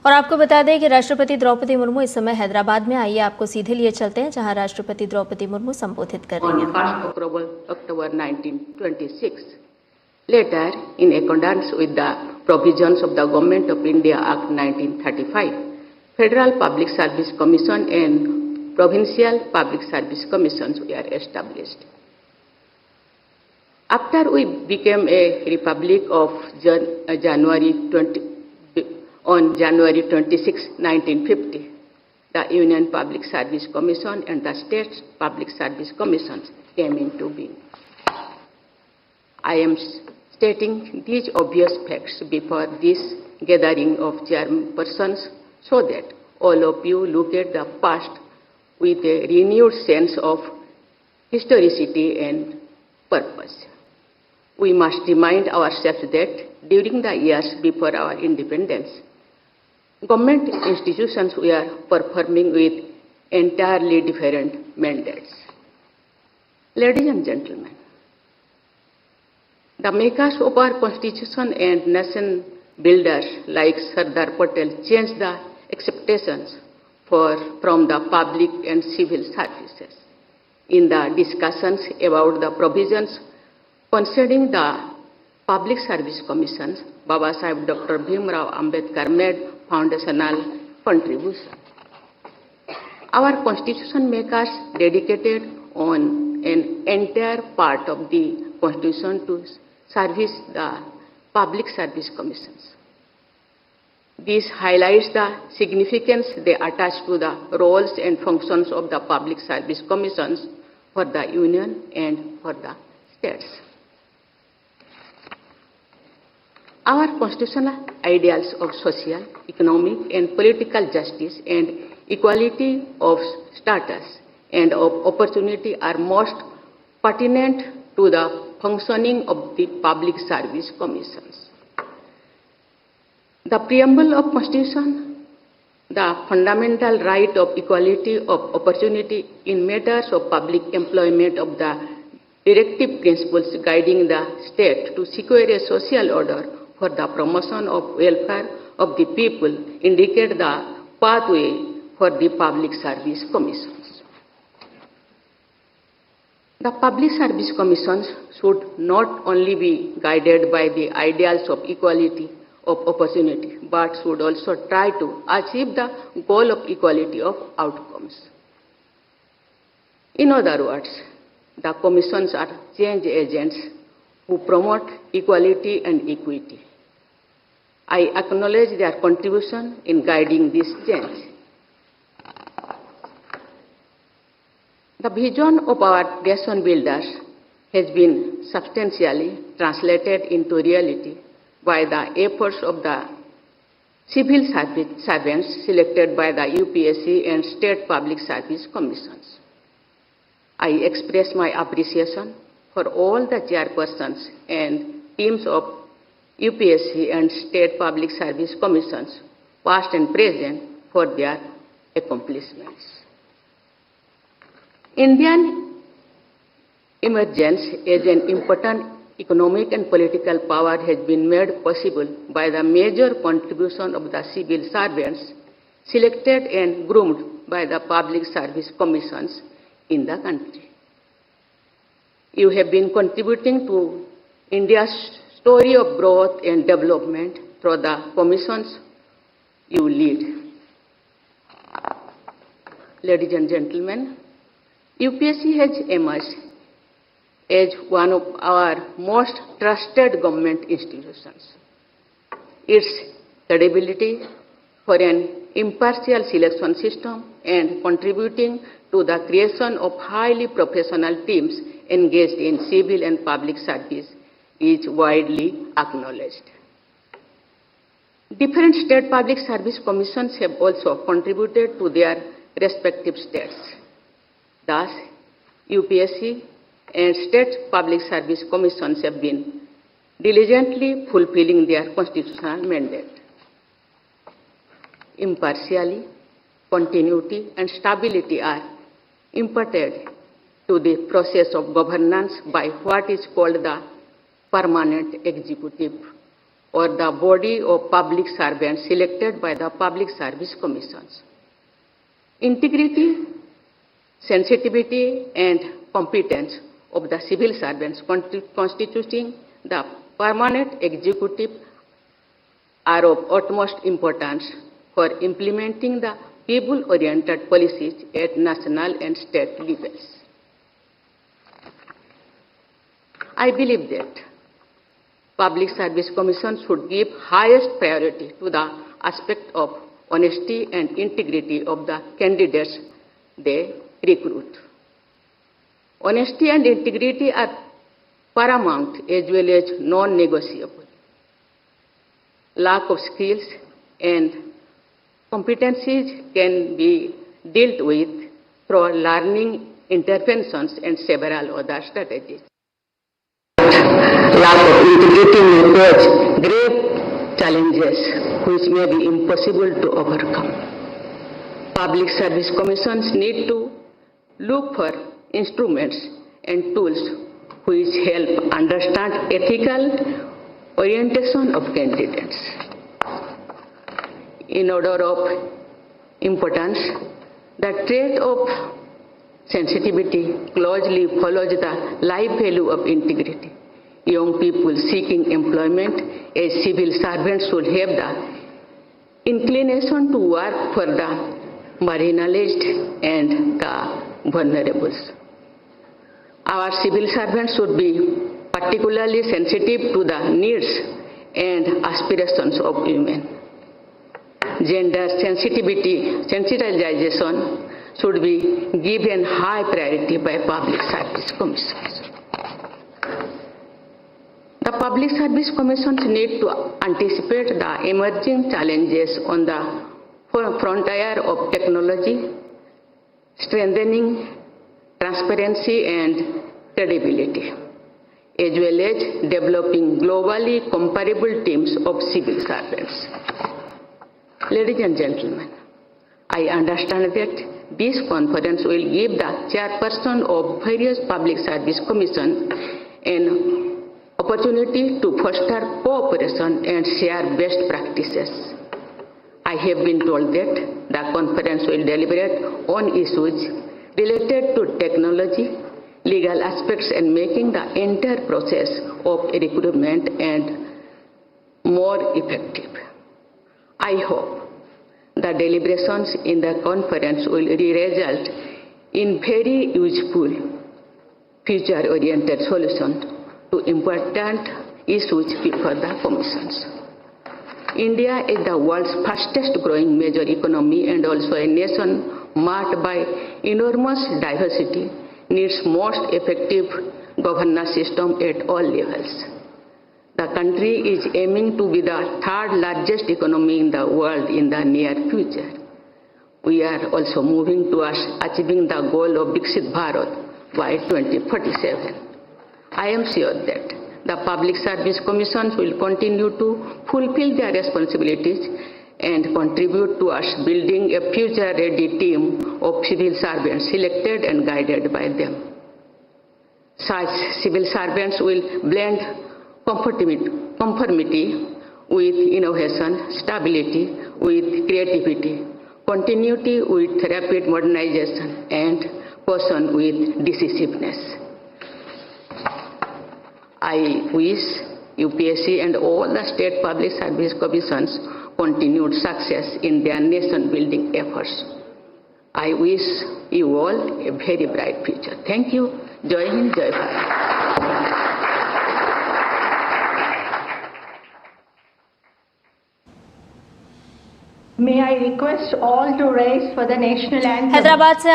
और आपको बता दें कि राष्ट्रपति द्रौपदी मुर्मू इस समय हैदराबाद में। आइए आपको सीधे लिए चलते हैं जहां राष्ट्रपति द्रौपदी मुर्मू संबोधित कर रही हैं। On 1st October 1926, later in accordance with the provisions of the Government of India Act 1935, Federal Public Service Commission and Provincial Public Service Commissions were established. After we became a republic on January 26, 1950, the Union Public Service Commission and the State Public Service Commissions came into being. I am stating these obvious facts before this gathering of chairpersons so that all of you look at the past with a renewed sense of historicity and purpose. We must remind ourselves that during the years before our independence, government institutions were performing with entirely different mandates. Ladies and gentlemen, the makers of our constitution and nation builders like Sardar Patel changed the expectations from the public and civil services. In the discussions about the provisions concerning the Public Service Commissions, Baba Sahib Dr. Bhimrao Ambedkar made foundational contribution. Our constitution makers dedicated on an entire part of the constitution to service the Public Service Commissions. This highlights the significance they attach to the roles and functions of the Public Service Commissions for the Union and for the states. Our constitutional ideals of social, economic, and political justice and equality of status and of opportunity are most pertinent to the functioning of the Public Service Commissions. The preamble of Constitution, the fundamental right of equality of opportunity in matters of public employment of the directive principles guiding the state to secure a social order for the promotion of welfare of the people indicate the pathway for the Public Service Commissions. The Public Service Commissions should not only be guided by the ideals of equality of opportunity, but should also try to achieve the goal of equality of outcomes. In other words, the commissions are change agents who promote equality and equity. I acknowledge their contribution in guiding this change. The vision of our nation builders has been substantially translated into reality by the efforts of the civil servants selected by the UPSC and State Public Service Commissions. I express my appreciation for all the chairpersons and teams of UPSC and State Public Service Commissions, past and present, for their accomplishments. Indian emergence as an important economic and political power has been made possible by the major contribution of the civil servants selected and groomed by the Public Service Commissions in the country. You have been contributing to India's story of growth and development through the commissions you lead. Ladies and gentlemen, UPSC has emerged as one of our most trusted government institutions. Its credibility for an impartial selection system and contributing to the creation of highly professional teams engaged in civil and public service is widely acknowledged. Different state public service commissions have also contributed to their respective states. Thus, UPSC and state public service commissions have been diligently fulfilling their constitutional mandate. Impartiality, continuity, and stability are imparted to the process of governance by what is called the permanent executive or the body of public servants selected by the Public Service Commissions. Integrity, sensitivity, and competence of the civil servants constituting the permanent executive are of utmost importance for implementing the people-oriented policies at national and state levels. I believe that Public Service Commission should give highest priority to the aspect of honesty and integrity of the candidates they recruit. Honesty and integrity are paramount as well as non-negotiable. Lack of skills and competencies can be dealt with through learning interventions and several other strategies. Lack of integrity may pose grave challenges which may be impossible to overcome. Public Service Commissions need to look for instruments and tools which help understand ethical orientation of candidates. In order of importance, the trait of sensitivity closely follows the life value of integrity. Young people seeking employment as civil servants should have the inclination to work for the marginalized and the vulnerable. Our civil servants should be particularly sensitive to the needs and aspirations of women. Gender sensitization should be given high priority by Public Service Commissions. The Public Service Commissions need to anticipate the emerging challenges on the frontier of technology, strengthening transparency and credibility, as well as developing globally comparable teams of civil servants. Ladies and gentlemen, I understand that this conference will give the chairperson of various public service commissions an opportunity to foster cooperation and share best practices. I have been told that the conference will deliberate on issues related to technology, legal aspects, and making the entire process of recruitment and more effective. I hope the deliberations in the conference will result in very useful, future-oriented solutions to important issues before the commissions. India is the world's fastest growing major economy and also a nation marked by enormous diversity, needs most effective governance system at all levels. The country is aiming to be the third largest economy in the world in the near future. We are also moving towards achieving the goal of Viksit Bharat by 2047. I am sure that the Public Service Commissions will continue to fulfill their responsibilities and contribute towards building a future-ready team of civil servants selected and guided by them. Such civil servants will blend conformity with innovation, stability with creativity, continuity with rapid modernization, and caution with decisiveness. I wish UPSC and all the state public service commissions continued success in their nation-building efforts. I wish you all a very bright future. Thank you. Jai Hind, Jai Bharat. May I request all to raise for the national anthem. Hyderabad से